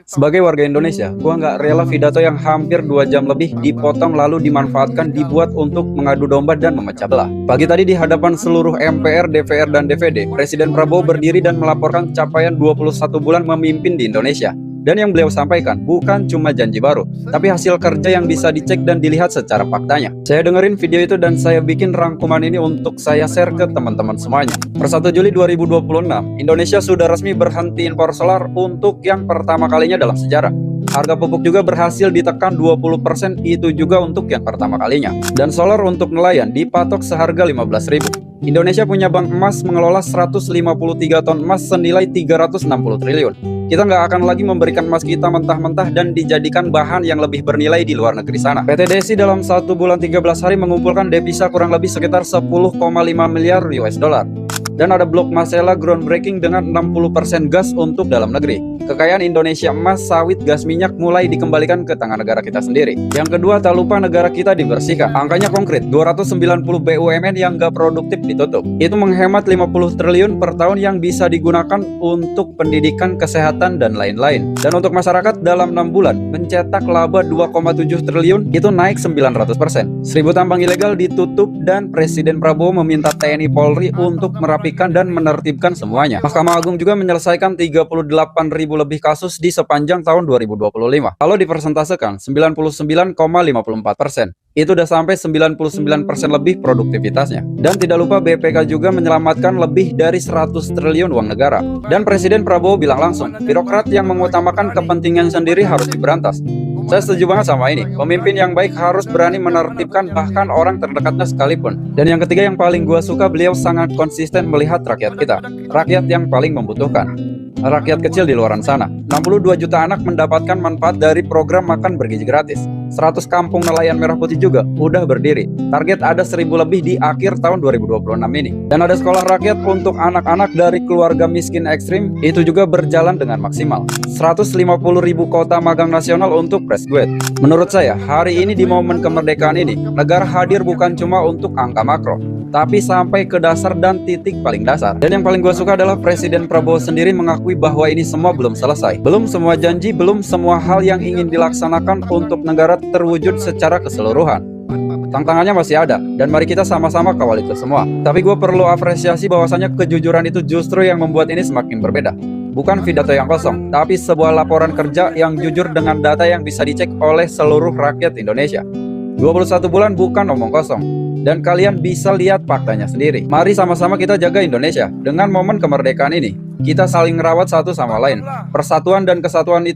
Sebagai warga Indonesia, gua nggak rela pidato yang hampir 2 jam lebih dipotong lalu dimanfaatkan dibuat untuk mengadu domba dan memecah belah. Pagi tadi di hadapan seluruh MPR, DPR, dan DPD, Presiden Prabowo berdiri dan melaporkan capaian 21 bulan memimpin di Indonesia. Dan yang beliau sampaikan bukan cuma janji baru, tapi hasil kerja yang bisa dicek dan dilihat secara faktanya. Saya dengerin video itu dan saya bikin rangkuman ini untuk saya share ke teman-teman semuanya. Per 1 Juli 2026, Indonesia sudah resmi berhenti impor solar untuk yang pertama kalinya dalam sejarah. Harga pupuk juga berhasil ditekan 20%, itu juga untuk yang pertama kalinya. Dan solar untuk nelayan dipatok seharga 15.000. Indonesia punya bank emas mengelola 153 ton emas senilai 360 triliun. Kita nggak akan lagi memberikan emas kita mentah-mentah dan dijadikan bahan yang lebih bernilai di luar negeri sana. PT DESI dalam 1 bulan 13 hari mengumpulkan devisa kurang lebih sekitar 10,5 miliar US dollar. Dan ada blok Masela groundbreaking dengan 60% gas untuk dalam negeri. Kekayaan Indonesia emas, sawit, gas minyak mulai dikembalikan ke tangan negara kita sendiri. Yang kedua, tak lupa negara kita dibersihkan. Angkanya konkret, 290 BUMN yang gak produktif ditutup. Itu menghemat 50 triliun per tahun yang bisa digunakan untuk pendidikan, kesehatan, dan lain-lain. Dan untuk masyarakat dalam 6 bulan, mencetak laba 2,7 triliun, itu naik 900%. 1.000 tambang ilegal ditutup dan Presiden Prabowo meminta TNI Polri untuk merapikan dan menertibkan semuanya. Mahkamah Agung juga menyelesaikan 38.000 lebih kasus di sepanjang tahun 2025. Kalau dipersentasekan 99,54%. Itu udah sampai 99% lebih produktivitasnya. Dan tidak lupa BPK juga menyelamatkan lebih dari 100 triliun uang negara. Dan Presiden Prabowo bilang langsung, birokrat yang mengutamakan kepentingan sendiri harus diberantas. Saya setuju banget sama ini. Pemimpin yang baik harus berani menertibkan bahkan orang terdekatnya sekalipun. Dan yang ketiga yang paling gua suka, beliau sangat konsisten melihat rakyat kita. Rakyat yang paling membutuhkan. Rakyat kecil di luaran sana. 62 juta anak mendapatkan manfaat dari program makan bergizi gratis. 100 kampung nelayan merah putih juga udah berdiri. Target ada 1.000 lebih di akhir tahun 2026 ini. Dan ada sekolah rakyat untuk anak-anak dari keluarga miskin ekstrim, itu juga berjalan dengan maksimal. 150.000 kota magang nasional untuk fresh graduate. Menurut saya, hari ini di momen kemerdekaan ini, negara hadir bukan cuma untuk angka makro, tapi sampai ke dasar dan titik paling dasar. Dan yang paling gue suka adalah Presiden Prabowo sendiri mengakui bahwa ini semua belum selesai. Belum semua janji, belum semua hal yang ingin dilaksanakan untuk negara terwujud secara keseluruhan. Tantangannya masih ada, dan mari kita sama-sama kawal itu semua. Tapi gue perlu apresiasi bahwasanya kejujuran itu justru yang membuat ini semakin berbeda. Bukan pidato yang kosong, tapi sebuah laporan kerja yang jujur dengan data yang bisa dicek oleh seluruh rakyat Indonesia. 21 bulan bukan omong kosong. Dan kalian bisa lihat faktanya sendiri. Mari sama-sama kita jaga Indonesia. Dengan momen kemerdekaan ini, kita saling merawat satu sama lain. Persatuan dan kesatuan itu